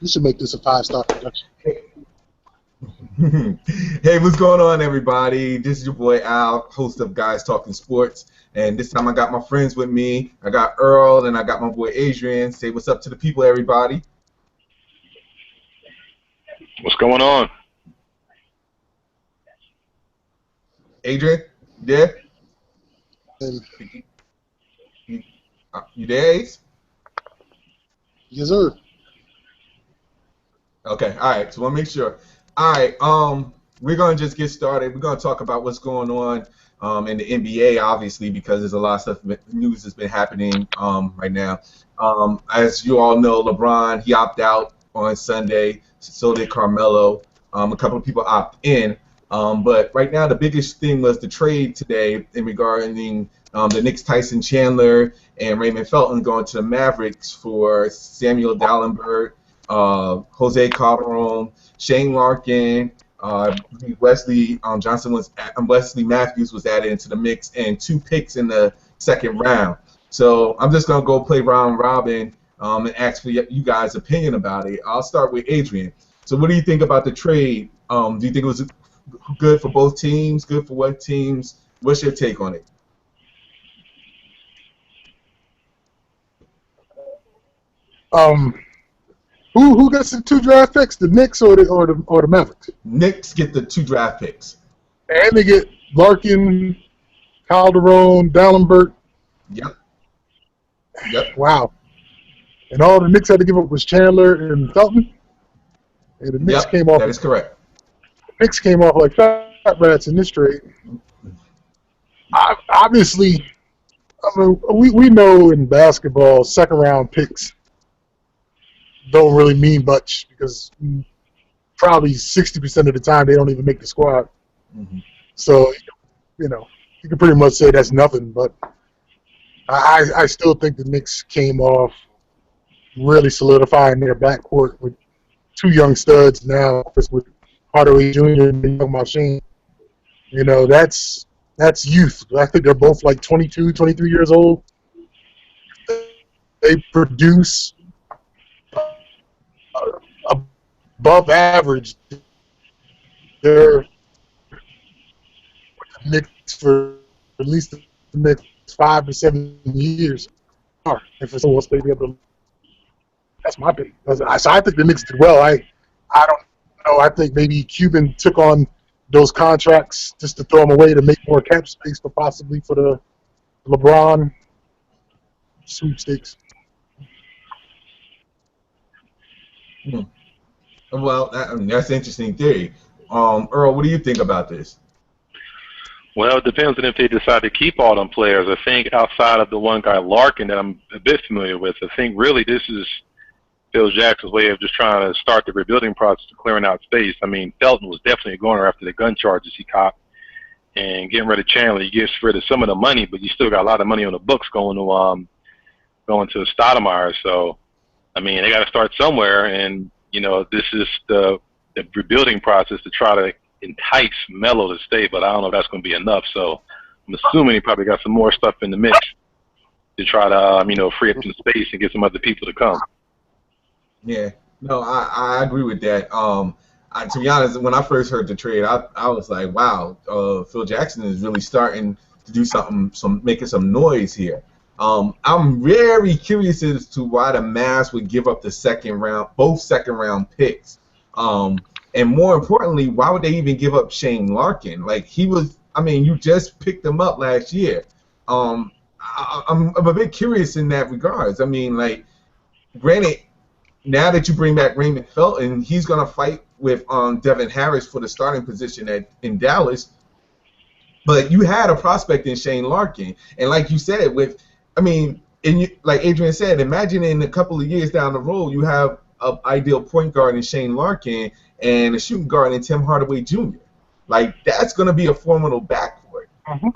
You should make this a 5-star production. Hey, what's going on, everybody? This is your boy Al, host of Guys Talking Sports, and this time I got my friends with me. I got Earl and I got my boy Adrian. Say what's up to the people, everybody. What's going on? Adrian, you there? And You there, Ace? yes, sir. Okay, all right. So I want to make sure. All right, we're gonna just get started. We're gonna talk about what's going on in the NBA, obviously, because there's a lot of stuff, news that's been happening right now. As you all know, LeBron he opted out on Sunday. So did Carmelo. A couple of people opt in. But right now, the biggest thing was the trade today in regarding the Knicks Tyson Chandler and Raymond Felton going to the Mavericks for Samuel Dallenberg, Jose Calderon, Shane Larkin, Wesley Wesley Matthews was added into the mix, and 2 picks in the second round. So I'm just gonna go play round robin and ask for you guys' opinion about it. I'll start with Adrian. So what do you think about the trade? Do you think it was good for both teams? Good for what teams? What's your take on it? Who gets the 2 draft picks? The Knicks or the Mavericks? Knicks get the 2 draft picks. And they get Larkin, Calderon, Dallenberg. Yep. Wow. And all the Knicks had to give up was Chandler and Felton. And the Knicks came off. That is correct. The Knicks came off like fat rats in this trade. Obviously, I mean, we know in basketball, second round picks don't really mean much because probably 60% of the time they don't even make the squad. Mm-hmm. So, you can pretty much say that's nothing. But I still think the Knicks came off really solidifying their backcourt with 2 young studs now with Hardaway Jr. and Young Machine. That's youth. I think they're both like 22, 23 years old. They produce above average. They're Knicks for at least the next 5 to 7 years. If it's supposed to be able to, that's my pick. So I think the Knicks did well. I don't know. I think maybe Cuban took on those contracts just to throw them away to make more cap space for possibly for the LeBron sweepstakes. Well, that's an interesting theory. Earl, what do you think about this? Well, it depends on if they decide to keep all them players. I think outside of the one guy, Larkin, that I'm a bit familiar with, I think really this is Phil Jackson's way of just trying to start the rebuilding process of clearing out space. I mean, Felton was definitely a goner after the gun charges he copped. And getting rid of Chandler, he gets rid of some of the money, but you still got a lot of money on the books going to Stoudemire. So, I mean, they got to start somewhere, and this is the rebuilding process to try to entice Melo to stay, but I don't know if that's going to be enough. So I'm assuming he probably got some more stuff in the mix to try to, free up some space and get some other people to come. Yeah, no, I agree with that. To be honest, when I first heard the trade, I was like, wow, Phil Jackson is really starting to do something, making some noise here. I'm very curious as to why the Mavs would give up both second round picks. And more importantly, why would they even give up Shane Larkin? Like you just picked him up last year. I'm a bit curious in that regards. I mean, granted, now that you bring back Raymond Felton, he's gonna fight with Devin Harris for the starting position in Dallas. But you had a prospect in Shane Larkin, and like you said, like Adrian said, imagine in a couple of years down the road, you have an ideal point guard in Shane Larkin and a shooting guard in Tim Hardaway Jr. Like that's going to be a formidable backcourt. Mm-hmm.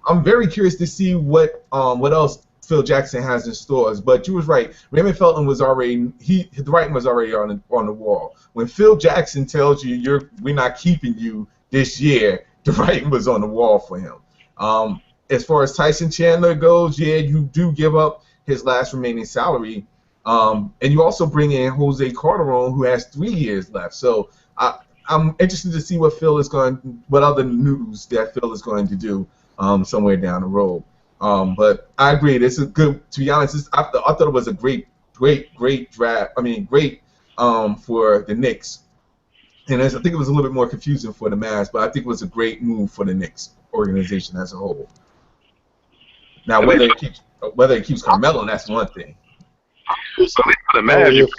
I'm very curious to see what else Phil Jackson has in stores. But you was right. Raymond Felton was already the writing was already on the wall. When Phil Jackson tells you we're not keeping you this year, the writing was on the wall for him. As far as Tyson Chandler goes, yeah, you do give up his last remaining salary. And you also bring in Jose Calderon, who has 3 years left. So I'm interested to see what what other news that Phil is going to do somewhere down the road. But I agree. This is good. To be honest, I thought it was a great draft. I mean, great for the Knicks. And I think it was a little bit more confusing for the Mavs, but I think it was a great move for the Knicks organization as a whole. Now, whether it keeps Carmelo, that's one thing. So for the Mavs, if,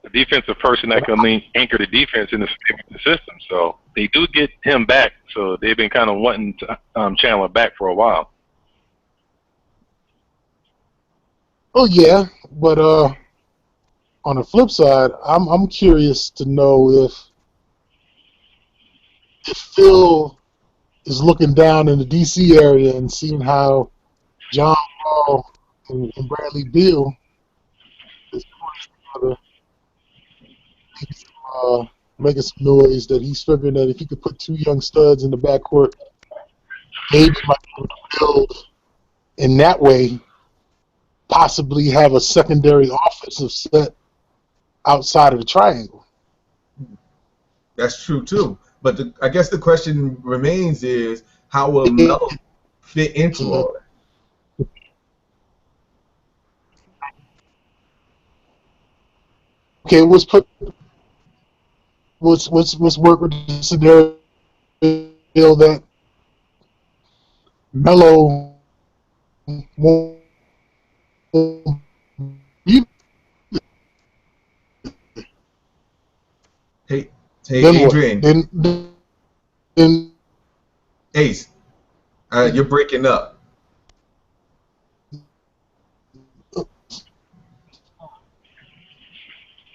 the defensive person that can anchor the defense in the system. So they do get him back. So they've been kind of wanting to, Chandler back for a while. oh yeah, but on the flip side, I'm curious to know if Phil is looking down in the D.C. area and seeing how John Wall and Bradley Beal is putting together, making some noise, that he's figuring that if he could put 2 young studs in the backcourt, maybe might be able to build in that way, possibly have a secondary offensive set outside of the triangle. That's true too. But I guess the question remains is, how will Melo fit into all that? Okay, let's work with the scenario that Melo won't be. Hey, Then Adrian. what? Then Ace, you're breaking up.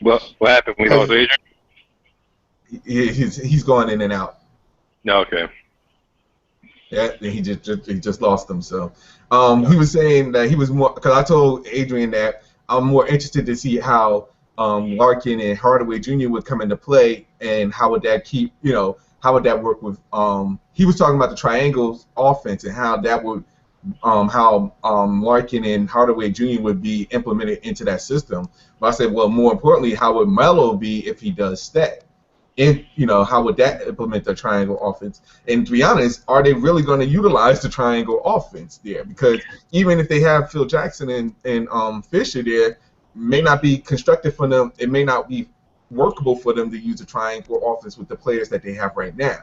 What happened? We lost Adrian? He's going in and out. No, okay. Yeah, he just lost him. So he was saying that he was more, because I told Adrian that I'm more interested to see how Larkin and Hardaway Jr. would come into play, and how would that how would that work with he was talking about the triangles offense and how that would how Larkin and Hardaway Jr. would be implemented into that system. But I said, well, more importantly, how would Melo be if he does that? And how would that implement the triangle offense? And to be honest, are they really going to utilize the triangle offense there? Because even if they have Phil Jackson and Fisher there, may not be constructive for them. It may not be workable for them to use a triangle offense with the players that they have right now.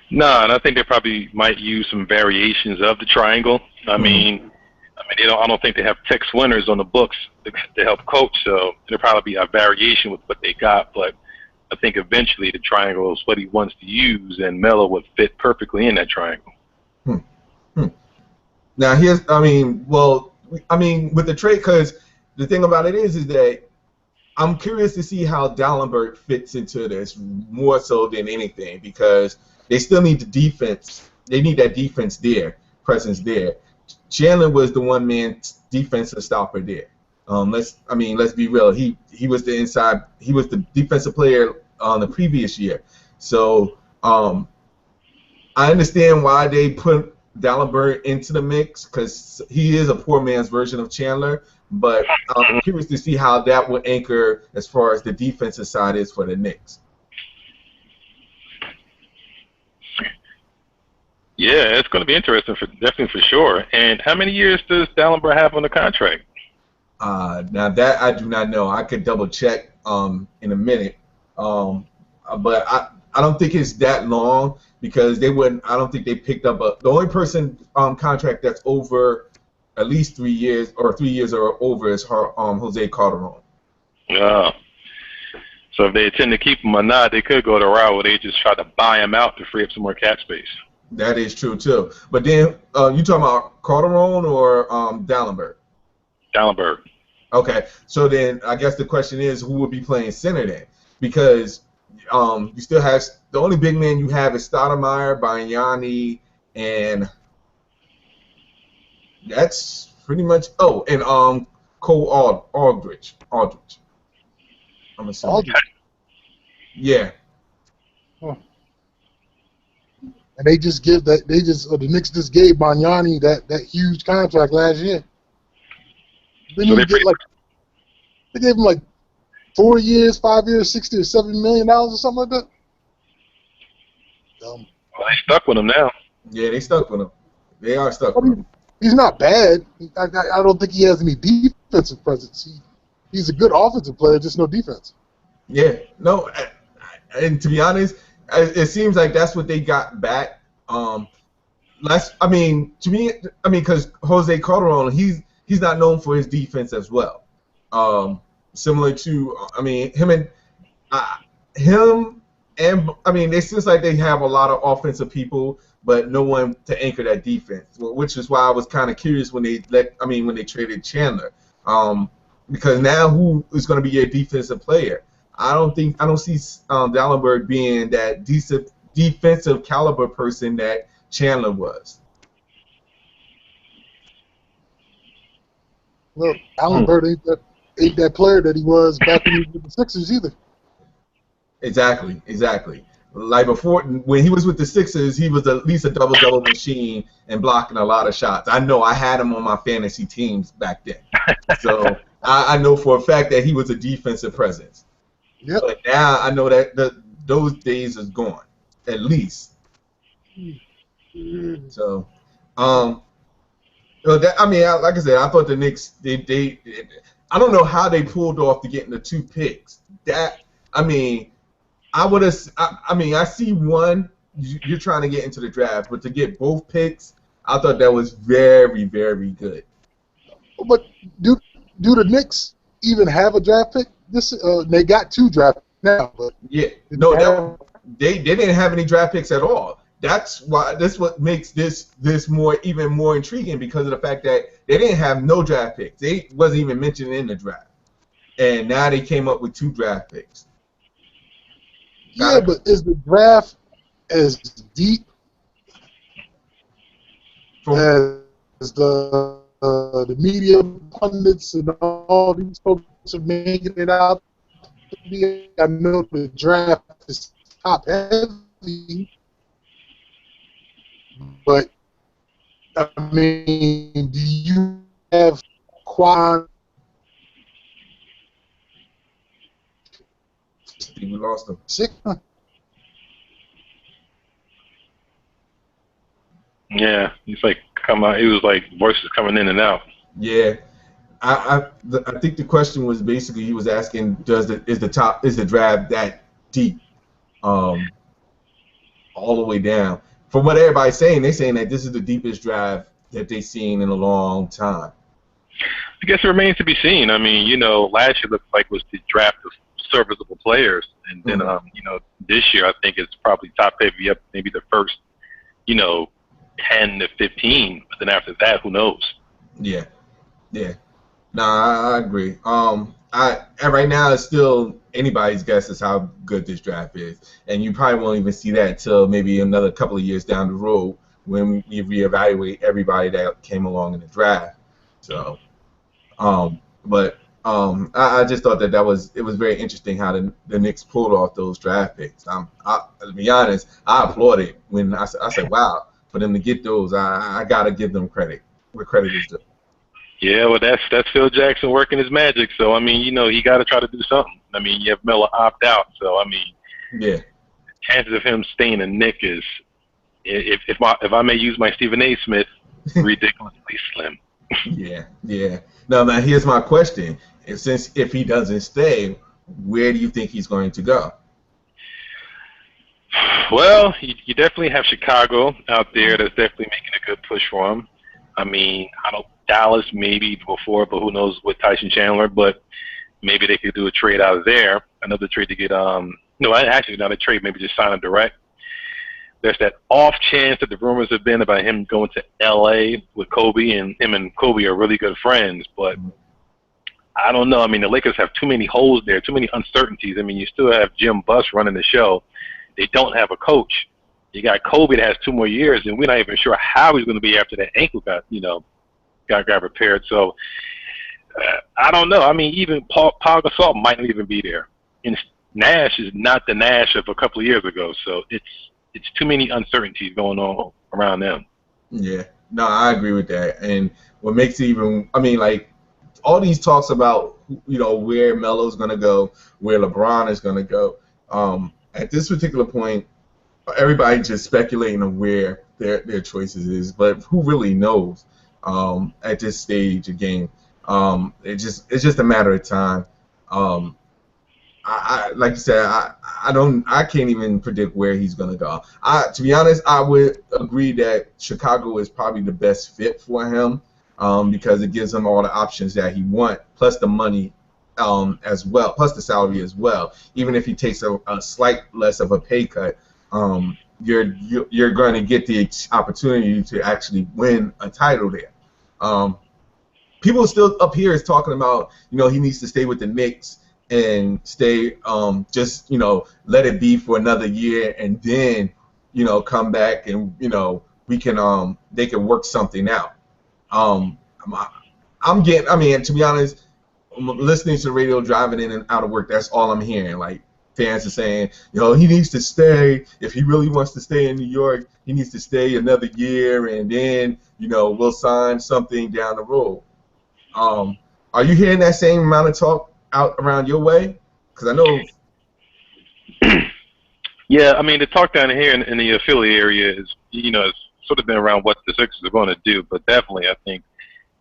No, and I think they probably might use some variations of the triangle. I mean, I don't think they have Tex Winters on the books to help coach, so there'll probably be a variation with what they got. But I think eventually the triangle is what he wants to use, and Melo would fit perfectly in that triangle. Now with the trade, because the thing about it is that I'm curious to see how Dallenberg fits into this more so than anything, because they still need the defense. They need that defense presence there. Chandler was the one-man defensive stopper there. Let's be real. He was the defensive player on the previous year. So I understand why they put Dallenberg into the mix, because he is a poor man's version of Chandler. But I'm curious to see how that would anchor as far as the defensive side is for the Knicks. Yeah, it's going to be interesting, definitely for sure. And how many years does Dallenberg have on the contract? Now that I do not know. I could double check in a minute. But I don't think it's that long, because they wouldn't. I don't think they picked up the only person contract that's over at least 3 years, or 3 years or over, is Jose Calderon. Yeah. So if they intend to keep him or not, they could go the route where they just try to buy him out to free up some more cap space. That is true too. But then you talking about Calderon or Dallenberg? Dallenberg. Okay. So then I guess the question is, who would be playing center then? Because you still have the only big man you have is Stoudemire, Bargnani, and that's pretty much. Oh, and Cole Aldridge. I'm assuming. Aldridge. Yeah. Huh. And the Knicks just gave Bargnani that huge contract last year. Didn't he get like They gave him like 4 years, 5 years, $60 or $70 million or something like that. Well, they stuck with him now. Yeah, they stuck with him. They are stuck But with him. he's not bad. I don't think he has any defensive presence. He's a good offensive player, just no defense. Yeah, no, and to be honest, it seems like that's what they got back. To me, because Jose Calderon, he's not known for his defense as well. Similar to, him, it seems like they have a lot of offensive people, but no one to anchor that defense. Which is why I was kind of curious when they traded Chandler, because now who is going to be your defensive player? I don't see Dallenberg being that defensive caliber person that Chandler was. Well, Allenberg ain't that player that he was back when he was with the Sixers either. Exactly. Like before, when he was with the Sixers, he was at least a double-double machine and blocking a lot of shots. I know I had him on my fantasy teams back then, so I know for a fact that he was a defensive presence. Yep. But now I know that those days is gone, at least. So, like I said, I thought the Knicks they I don't know how they pulled off to getting the 2 picks. I see one, you're trying to get into the draft, but to get both picks, I thought that was very, very good. But do the Knicks even have a draft pick? They got 2 draft picks now, but yeah, no, they didn't have any draft picks at all. That's what makes this even more intriguing, because of the fact that they didn't have no draft picks. They wasn't even mentioned in the draft, and now they came up with 2 draft picks. Yeah, but is the draft as deep as the media pundits and all these folks are making it out to be? I know the draft is top heavy, but do you have Quan? We lost them. Yeah, he's like he was like voices coming in and out. Yeah, I think the question was basically, he was asking, is the draft that deep, all the way down? From what everybody's saying, they're saying that this is the deepest draft that they've seen in a long time. I guess it remains to be seen. Last year looked like was the draft of serviceable players, and then this year I think it's probably top heavy up, maybe the first 10 to 15, but then after that, who knows? Yeah. No, I agree. Right now it's still anybody's guess is how good this draft is, and you probably won't even see that until maybe another couple of years down the road when we reevaluate everybody that came along in the draft. So, I just thought it was very interesting how the Knicks pulled off those draft picks. To be honest, I applauded when I said, wow, for them to get those. I gotta give them credit where credit is due. Yeah, well, that's Phil Jackson working his magic. So he got to try to do something. You have Melo opt out, so yeah, chances of him staying a Knick is, if I may use my Stephen A. Smith, ridiculously slim. Yeah. No, man. Here's my question: if he doesn't stay, where do you think he's going to go? Well, you definitely have Chicago out there that's definitely making a good push for him. Dallas maybe before, but who knows with Tyson Chandler. But maybe they could do a trade out of there, another trade to get actually not a trade, maybe just sign him direct. There's that off chance that the rumors have been about him going to L.A. with Kobe, and him and Kobe are really good friends. But I don't know. The Lakers have too many holes there, too many uncertainties. You still have Jim Buss running the show. They don't have a coach. You got Kobe that has 2 more years, and we're not even sure how he's going to be after that ankle got repaired. So I don't know. Even Paul Gasol might not even be there. And Nash is not the Nash of a couple of years ago. So it's too many uncertainties going on around them. Yeah. No, I agree with that. And what makes it even, all these talks about where Melo's gonna go, where LeBron is gonna go. At this particular point, everybody just speculating on where their choices is, but who really knows at this stage of game? It's just a matter of time. I like you said, I can't even predict where he's gonna go. To be honest, I would agree that Chicago is probably the best fit for him because it gives him all the options that he wants, plus the money as well, plus the salary as well. Even if he takes a slight less of a pay cut, you're going to get the opportunity to actually win a title there. People still up here is talking about he needs to stay with the Knicks and stay just let it be for another year and then come back and we can they can work something out. I'm getting, I mean, to be honest, listening to the radio driving in and out of work, that's all I'm hearing. Like fans are saying, he needs to stay. If he really wants to stay in New York, he needs to stay another year and then we'll sign something down the road. Are you hearing that same amount of talk out around your way? Because I know. Yeah, I mean, the talk down here in the Philly area is, it's sort of been around what the Sixers are going to do, but definitely I think,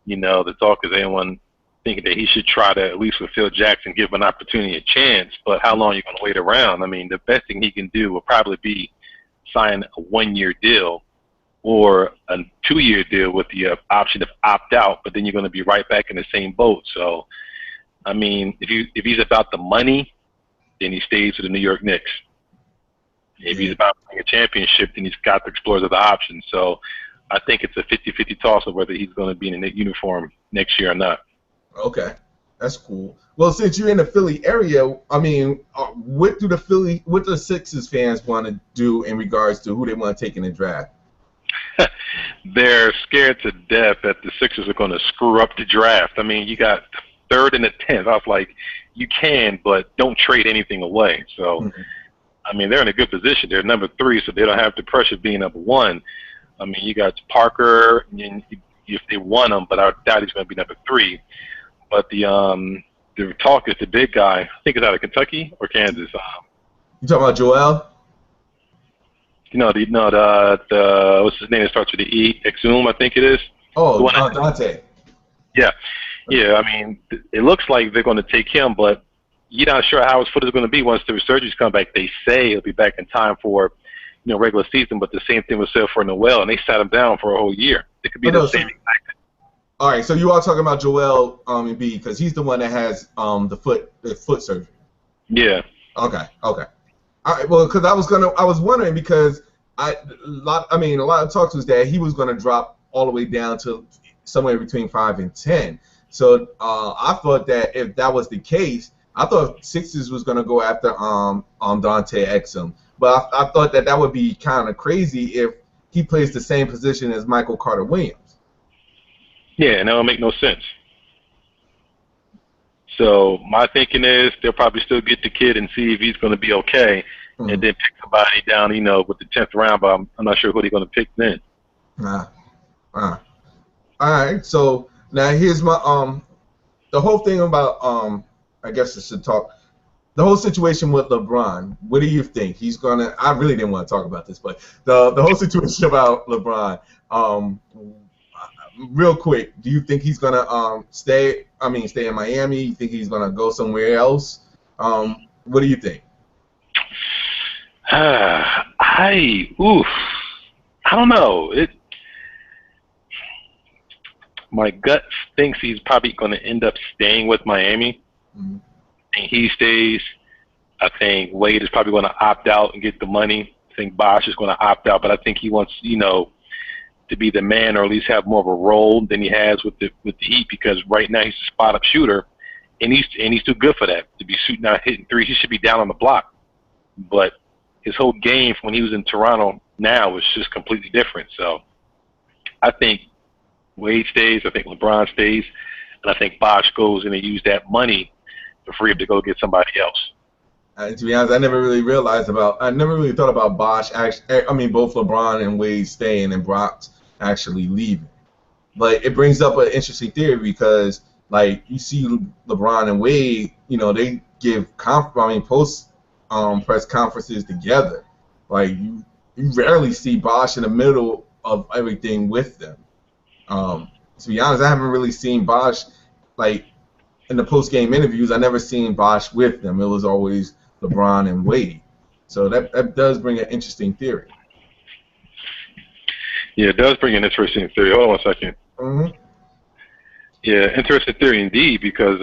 the talk is anyone thinking that he should try to, at least with Phil Jackson, give him an opportunity, a chance, but how long are you going to wait around? I mean, the best thing he can do will probably be sign a 1-year deal or a 2-year deal with the option to opt out, but then you're going to be right back in the same boat. So, I mean, if he's about the money, then he stays with the New York Knicks. If he's about winning a championship, then he's got to explore the other options. So I think it's a 50-50 toss of whether he's going to be in a Knicks uniform next year or not. Okay, that's cool. Well, since you're in the Philly area, I mean, what do the Sixers fans want to do in regards to who they want to take in the draft? They're scared to death that the Sixers are going to screw up the draft. I mean, you got the 3rd and the 10th. I was like, you can, but don't trade anything away. So, I mean, they're in a good position. They're number 3, so they don't have the pressure of being number 1. I mean, you got Parker, and if they want him, but I doubt he's going to be number 3. But the talk is the big guy. I think it's out of Kentucky or Kansas. You talking about Joel? The what's his name? It starts with the E. Exum, I think it is. Oh, Dante. Yeah. I mean, it looks like they're going to take him, but you're not sure how his foot is going to be once the resurgence come back. They say he'll be back in time for regular season, but the same thing was said for Noel, and they sat him down for a whole year. It could be the same exact. All right, so you are talking about Joel Embiid because he's the one that has the foot surgery. Yeah. Okay. All right. Well, because I was wondering because a lot of talks was that he was gonna drop all the way down to somewhere between 5 and 10. So I thought that if that was the case, I thought Sixers was gonna go after Dante Exum, but I thought that would be kind of crazy if he plays the same position as Michael Carter Williams. Yeah, and that would make no sense. So my thinking is they'll probably still get the kid and see if he's going to be okay, and then pick somebody down, with the 10th round. But I'm not sure who they're going to pick then. All right. So now here's my the whole thing about I guess I should talk the whole situation with LeBron. What do you think he's gonna? I really didn't want to talk about this, but the whole situation about LeBron. Real quick, do you think he's gonna stay in Miami? You think he's gonna go somewhere else? What do you think? I don't know. My gut thinks he's probably going to end up staying with Miami. Mm-hmm. And he stays. I think Wade is probably going to opt out and get the money. I think Bosh is going to opt out, but I think he wants, to be the man or at least have more of a role than he has with the Heat because right now he's a spot-up shooter, and he's too good for that to be shooting out, hitting threes. He should be down on the block. But his whole game from when he was in Toronto now is just completely different. So I think Wade stays. I think LeBron stays, and I think Bosh goes in and use that money to free him to go get somebody else. To be honest, I never really thought about Bosh. Both LeBron and Wade staying and Brock actually leaving. But it brings up an interesting theory because Like you see LeBron and Wade, they give post press conferences together. Like you rarely see Bosh in the middle of everything with them. To be honest, I haven't really seen Bosh like in the post game interviews. I never seen Bosh with them. It was always LeBron and Wade. So that does bring an interesting theory. Yeah, it does bring an interesting theory. Hold on 1 second. Mm-hmm. Yeah, interesting theory indeed, because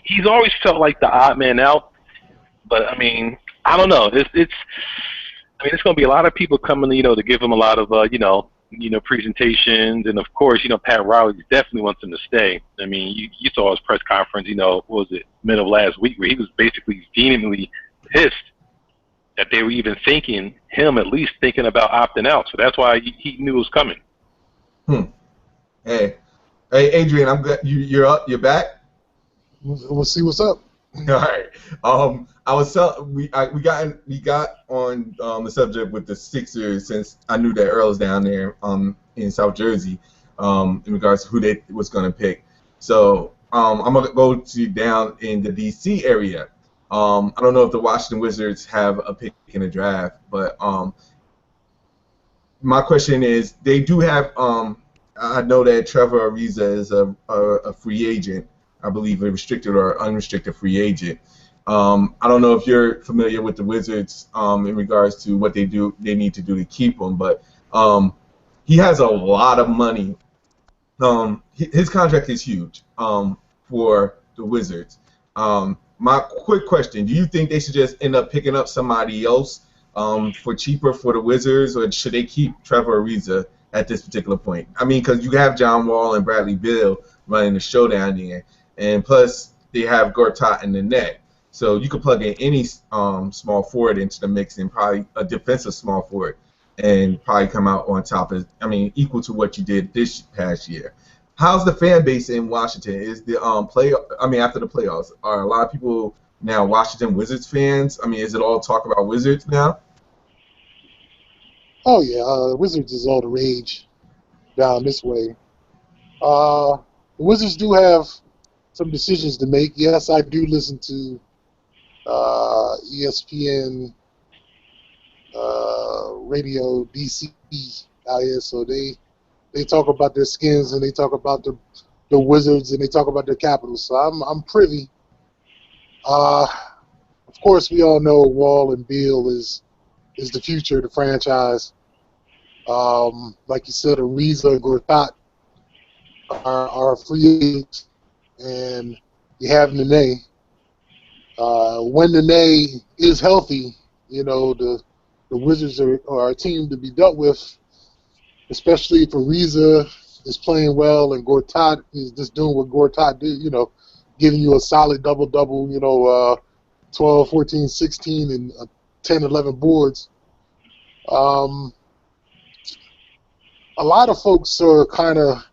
he's always felt like the odd man out. But I mean, I don't know. It's going to be a lot of people coming, to give him a lot of, presentations, and of course, Pat Riley definitely wants him to stay. I mean, you saw his press conference, what was it, middle of last week, where he was basically vehemently pissed that they were even at least thinking about opting out. So that's why he knew it was coming. Hey, Adrian, I'm good. You're up. You're back. We'll see what's up. All right. We got on the subject with the Sixers, since I knew that Earl's down there in South Jersey in regards to who they was going to pick. So I'm going to go down in the D.C. area. I don't know if the Washington Wizards have a pick in the draft, but my question is, they do have I know that Trevor Ariza is a free agent. I believe a restricted or unrestricted free agent. I don't know if you're familiar with the Wizards in regards to what they need to do to keep him, but he has a lot of money. His contract is huge for the Wizards. My quick question, do you think they should just end up picking up somebody else for cheaper for the Wizards, or should they keep Trevor Ariza at this particular point? I mean, because you have John Wall and Bradley Beal running the show down there, and plus they have Gortat in the net. So you could plug in any small forward into the mix, and probably a defensive small forward, and probably come out on top equal to what you did this past year. How's the fan base in Washington? Is the after the playoffs, are a lot of people now Washington Wizards fans? I mean, is it all talk about Wizards now? Oh yeah, Wizards is all the rage down this way. The Wizards do have some decisions to make. Yes, I do listen to ESPN radio DC out here, so they talk about their skins, and they talk about the Wizards, and they talk about their Capitals. So I'm privy. Of course, we all know Wall and Beal is the future of the franchise. Like you said, Ariza and Gortat are free agents, and you have Nene. When Nene is healthy, the Wizards are a team to be dealt with, especially if Ariza is playing well and Gortat is just doing what Gortat did, giving you a solid double-double, 12, 14, 16, and 10, 11 boards. A lot of folks are kind of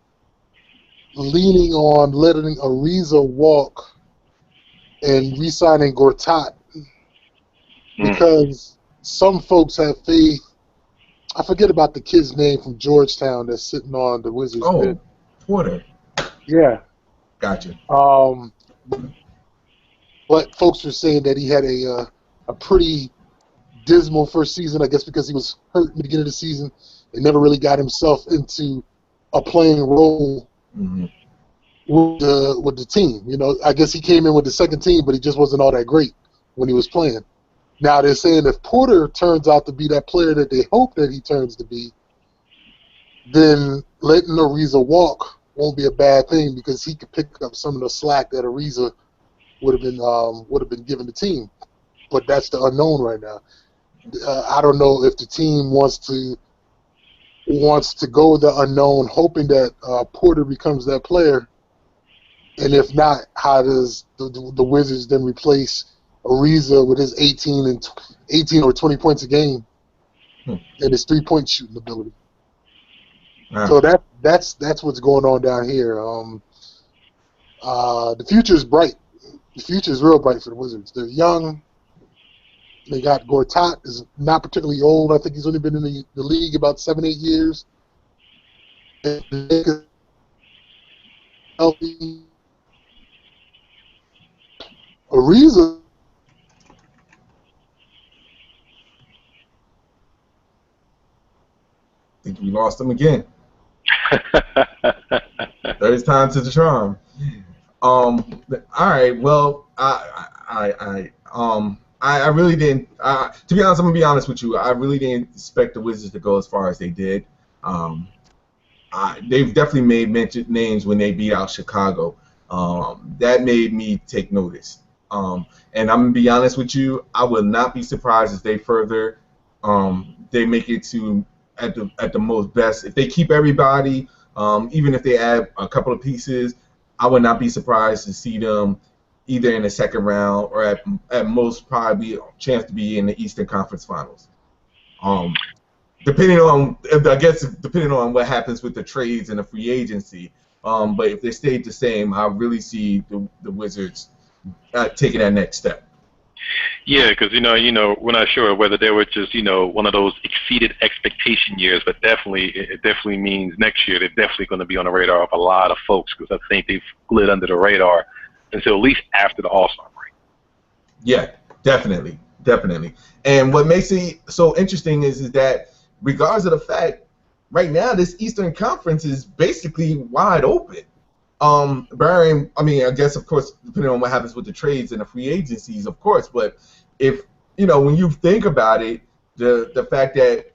leaning on letting Ariza walk and re-signing Gortat because some folks have faith. I forget about the kid's name from Georgetown that's sitting on the Wizards bench. Porter. Yeah. Gotcha. But folks were saying that he had a pretty dismal first season, I guess because he was hurt in the beginning of the season and never really got himself into a playing role with the team. I guess he came in with the second team, but he just wasn't all that great when he was playing. Now they're saying if Porter turns out to be that player that they hope that he turns to be, then letting Ariza walk won't be a bad thing because he could pick up some of the slack that Ariza would have been given the team. But that's the unknown right now. I don't know if the team wants to go the unknown, hoping that Porter becomes that player, and if not, how does the Wizards then replace Ariza with his 18 or 20 points a game and his 3-point shooting ability? Wow. So that's what's going on down here. The future is bright. The future is real bright for the Wizards. They're young. They got Gortat, is not particularly old. I think he's only been in the league about 7-8 years. And healthy. Ariza. I think we lost him again. Third time's the charm. All right. Well, I really didn't. To be honest, I'm gonna be honest with you. I really didn't expect the Wizards to go as far as they did. They've definitely made mention names when they beat out Chicago. That made me take notice. And I'm gonna be honest with you. I would not be surprised if they further. They make it to at the most best. If they keep everybody, even if they add a couple of pieces, I would not be surprised to see them either in the second round or at most probably a chance to be in the Eastern Conference Finals. Depending on what happens with the trades and the free agency. But if they stayed the same, I really see the Wizards taking that next step. Yeah, because we're not sure whether they were just one of those exceeded expectation years, but it definitely means next year they're definitely going to be on the radar of a lot of folks because I think they've slid under the radar until at least after the All-Star break. Yeah, definitely. And what makes it so interesting is that regardless of the fact, right now this Eastern Conference is basically wide open. I guess of course depending on what happens with the trades and the free agencies, of course. But if when you think about it, the fact that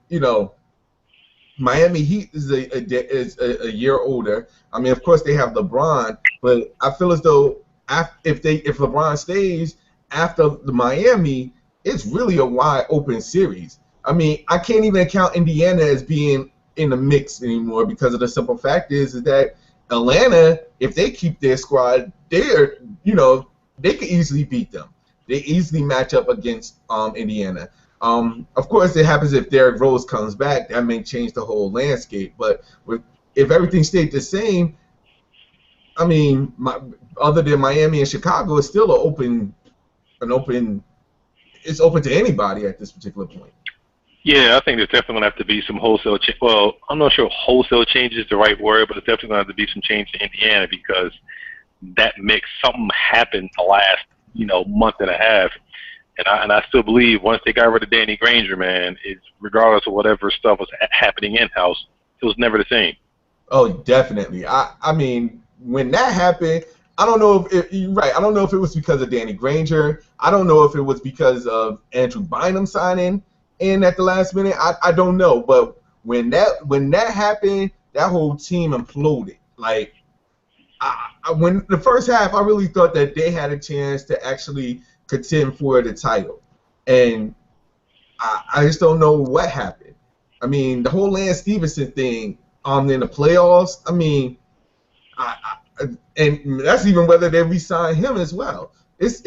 Miami Heat is a year older. I mean, of course they have LeBron, but I feel as though if LeBron stays after the Miami, it's really a wide open series. I mean, I can't even count Indiana as being in the mix anymore because of the simple fact is that Atlanta, if they keep their squad, they could easily beat them. They easily match up against Indiana. Of course, it happens if Derrick Rose comes back. That may change the whole landscape. But if everything stayed the same, I mean, other than Miami and Chicago, it's still it's open to anybody at this particular point. Yeah, I think there's definitely going to have to be some wholesale well, I'm not sure wholesale change is the right word, but it's definitely going to have to be some change to Indiana because that mix, something happened the last, month and a half. And I still believe once they got rid of Danny Granger, man, it's regardless of whatever stuff was happening in-house, it was never the same. Oh, definitely. I mean, when that happened, I don't know if you're right. I don't know if it was because of Danny Granger. I don't know if it was because of Andrew Bynum signing in at the last minute. I don't know. But when that happened, that whole team imploded. Like, when the first half, I really thought that they had a chance to actually contend for the title, and I just don't know what happened. I mean, the whole Lance Stevenson thing in the playoffs. I mean, and that's even whether they re-sign him as well. It's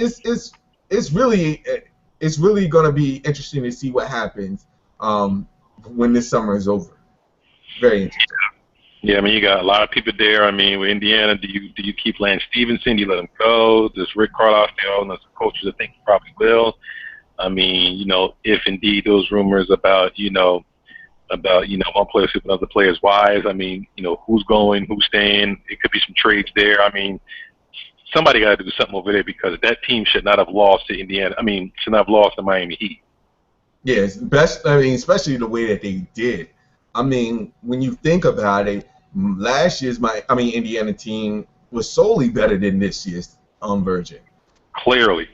really going to be interesting to see what happens when this summer is over. Very interesting. Yeah, I mean, you got a lot of people there. I mean, with Indiana, do you keep Lance Stevenson? Do you let him go? Does Rick Carlisle stay on as a coach? I think he probably will. I mean, if indeed those rumors about one player sleeping other players' wives, I mean, who's going, who's staying? It could be some trades there. I mean, somebody got to do something over there because that team should not have lost to Indiana. I mean, should not have lost to Miami Heat. Yeah, especially the way that they did. I mean, when you think about it, last year's Indiana team was solely better than this year's Virgin. Clearly.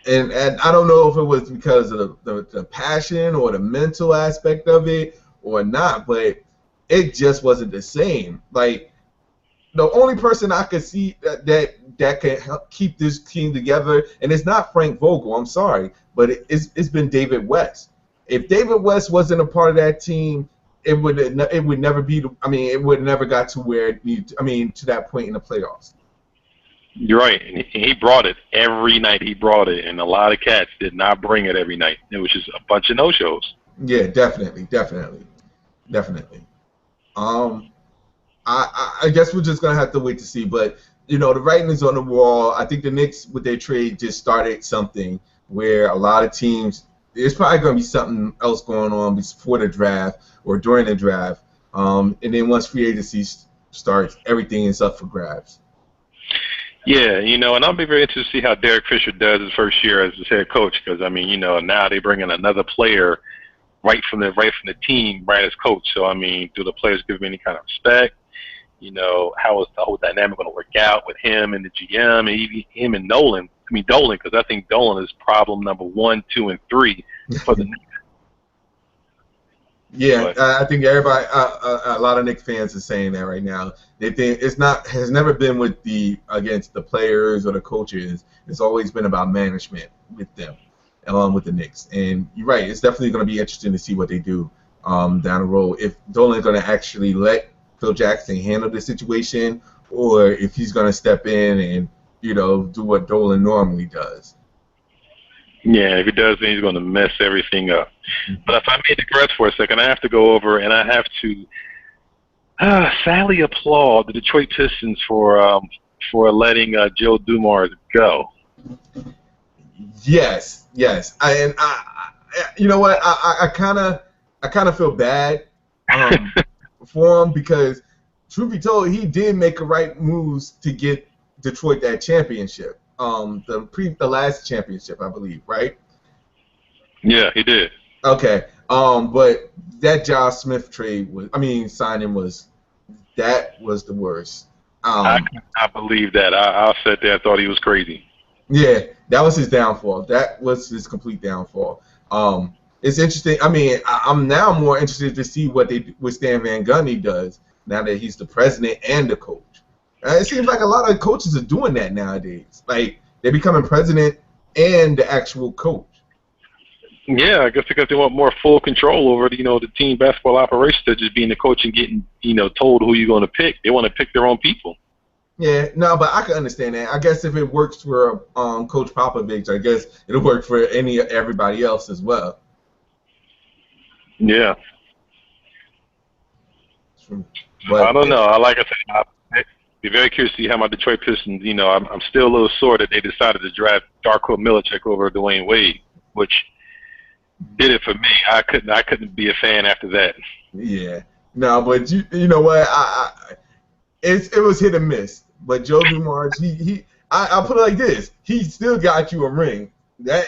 And I don't know if it was because of the passion or the mental aspect of it or not, but it just wasn't the same. Like, the only person I could see that can help keep this team together, and it's not Frank Vogel, I'm sorry, but it's been David West. If David West wasn't a part of that team, it would never be. I mean, it would never got to where it needed. To that point in the playoffs. You're right, and he brought it every night. He brought it, and a lot of cats did not bring it every night. It was just a bunch of no-shows. Yeah, definitely. I guess we're just gonna have to wait to see. But the writing is on the wall. I think the Knicks with their trade just started something where a lot of teams. There's probably going to be something else going on before the draft or during the draft. And then once free agency starts, everything is up for grabs. Yeah, and I'll be very interested to see how Derek Fisher does his first year as his head coach, because now they bring in another player right from the team, right as coach. So do the players give him any kind of respect? How is the whole dynamic going to work out with him and the GM, and even him and Dolan, because I think Dolan is problem number 1, 2, and 3 for the Knicks. Yeah, I think everybody, a lot of Knicks fans are saying that right now. They think has never been against the players or the coaches. It's always been about management with them, with the Knicks. And you're right, it's definitely going to be interesting to see what they do down the road. If Dolan's going to actually let Phil Jackson handle the situation, or if he's going to step in and do what Dolan normally does. Yeah, if he does, then he's going to mess everything up. But if I may digress for a second, I have to go over and I have to sadly applaud the Detroit Pistons for letting Joe Dumars go. Yes. I you know what? I kind of feel bad for him, because truth be told, he did make the right moves to get Detroit that championship. The last championship, I believe, right? Yeah, he did. Okay. But that Josh Smith signing was the worst. I believe that. I said that. I thought he was crazy. Yeah, that was his downfall. That was his complete downfall. It's interesting. I'm now more interested to see what Stan Van Gundy does now that he's the president and the coach. It seems like a lot of coaches are doing that nowadays. Like, they're becoming president and the actual coach. Yeah, I guess because they want more full control over the team basketball operations than just being the coach and getting told who you're going to pick. They want to pick their own people. Yeah, no, but I can understand that. I guess if it works for Coach Popovich, I guess it'll work for everybody else as well. Yeah. But I don't know. Like I said, I'd be very curious to see how my Detroit Pistons. I'm still a little sore that they decided to draft Darko Milicic over Dwayne Wade, which did it for me. I couldn't be a fan after that. Yeah. No, but you know what? It was hit and miss. But Joe Dumars, I'll put it like this: he still got you a ring. That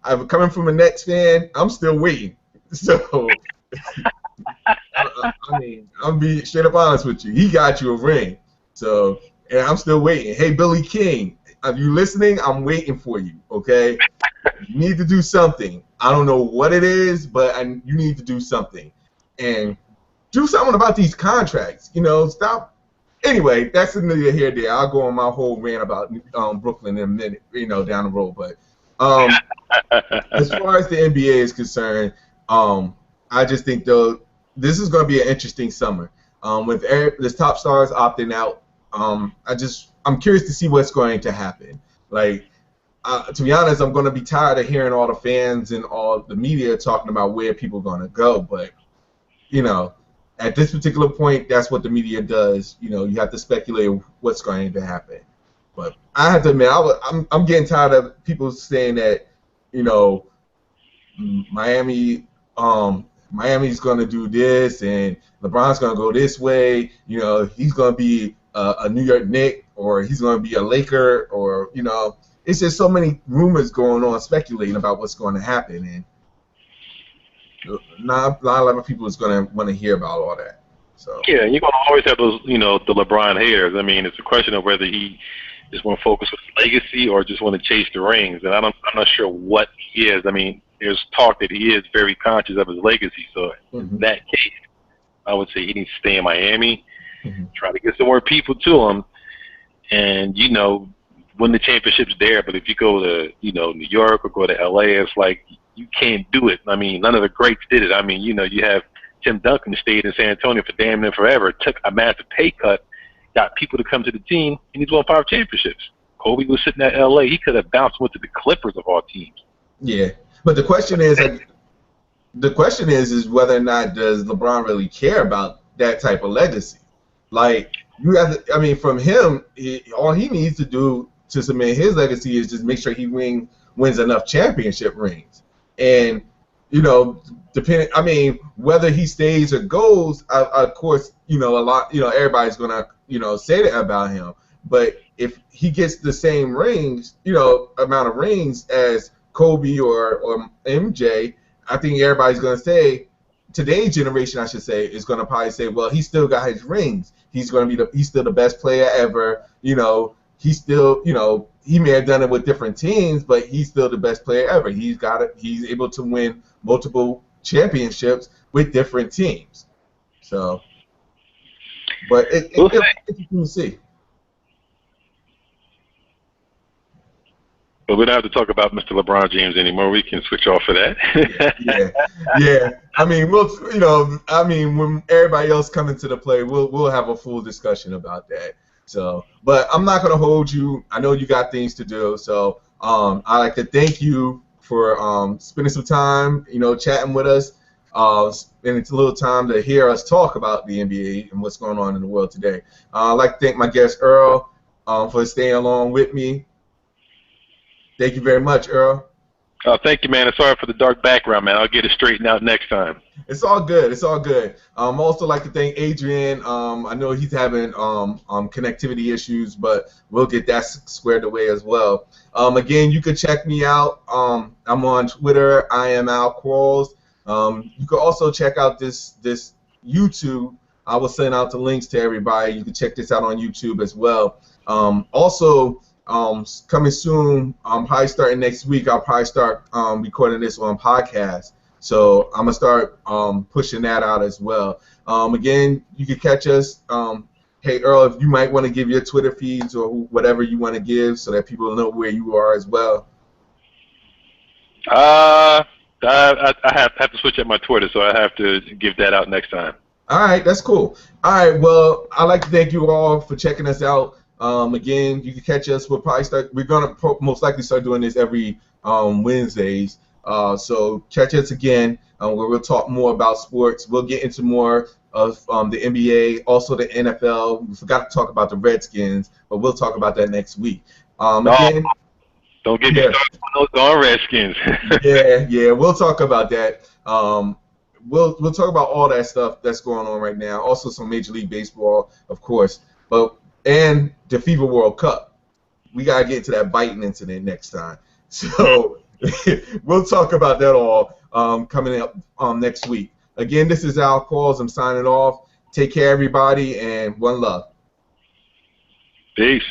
I'm coming from a Nets fan. I'm still waiting. So, I'm being straight up honest with you. He got you a ring. So, and I'm still waiting. Hey, Billy King, are you listening? I'm waiting for you. Okay, you need to do something. I don't know what it is, but you need to do something, and do something about these contracts. Stop. Anyway, that's neither here nor there. I'll go on my whole rant about Brooklyn in a minute, down the road. But as far as the NBA is concerned, I just think this is going to be an interesting summer. With the top stars opting out, I'm curious to see what's going to happen. Like, to be honest, I'm going to be tired of hearing all the fans and all the media talking about where people are going to go. But at this particular point, that's what the media does. You have to speculate what's going to happen. But I have to admit, I'm getting tired of people saying that, Miami's going to do this and LeBron's going to go this way. He's going to be a New York Knick, or he's going to be a Laker, or it's just so many rumors going on, speculating about what's going to happen, and not a lot of people is going to want to hear about all that. So yeah, you're going to always have those, the LeBron haters. It's a question of whether he just want to focus on his legacy or just want to chase the rings, and I'm not sure what he is. There's talk that he is very conscious of his legacy. So in that case, I would say he needs to stay in Miami, try to get some more people to him, and win the championships there. But if you go to New York or go to LA, it's like you can't do it. None of the greats did it. You have Tim Duncan stayed in San Antonio for damn near forever, took a massive pay cut, got people to come to the team, and he's won 5 championships. Kobe was sitting at LA. He could have bounced went to the Clippers of all teams. Yeah, but the question is whether or not does LeBron really care about that type of legacy? Like, you have to, from him, all he needs to do to cement his legacy is just make sure he wins enough championship rings. And you know, depending. I mean, whether he stays or goes, of course, you know, a lot. You know, everybody's gonna, you know, say that about him. But if he gets the same rings, you know, amount of rings as Kobe or MJ, I think everybody's gonna say, today's generation, I should say, is gonna probably say, well, he still got his rings. He's gonna be he's still the best player ever. You know, he's still, you know, he may have done it with different teams, but he's still the best player ever. He's got it. He's able to win multiple championships with different teams. So, but it's interesting to see. But we don't have to talk about Mr. LeBron James anymore. We can switch off for that. Yeah. I mean, when everybody else comes into the play, we'll have a full discussion about that. So, but I'm not gonna hold you. I know you got things to do. So, I'd like to thank you for spending some time, you know, chatting with us. And it's a little time to hear us talk about the NBA and what's going on in the world today. I'd like to thank my guest Earl for staying along with me. Thank you very much, Earl. Thank you, man. And sorry for the dark background, man. I'll get it straightened out next time. It's all good. It's all good. Also like to thank Adrian. I know he's having connectivity issues, but we'll get that squared away as well. Again, you can check me out. I'm on Twitter. I am Al Qualls. You can also check out this YouTube. I will send out the links to everybody. You can check this out on YouTube as well. Also, coming soon, probably starting next week, I'll probably start recording this on podcast. So I'm gonna start pushing that out as well. Again, you can catch us. Hey Earl, if you might want to give your Twitter feeds or whatever you want to give, so that people know where you are as well. I have to switch up my Twitter, so I have to give that out next time. All right, that's cool. All right, well, I'd like to thank you all for checking us out. Again, you can catch us. We're gonna most likely start doing this every Wednesdays. So catch us again, where we'll talk more about sports. We'll get into more of the NBA, also the NFL. We forgot to talk about the Redskins, but we'll talk about that next week. Again, don't get me started on Redskins. yeah, we'll talk about that. We'll talk about all that stuff that's going on right now. Also, some Major League Baseball, of course, and the FIBA World Cup. We gotta get to that biting incident next time. So we'll talk about that all coming up next week. Again, this is Al Qualls. I'm signing off. Take care, everybody, and one love. Peace.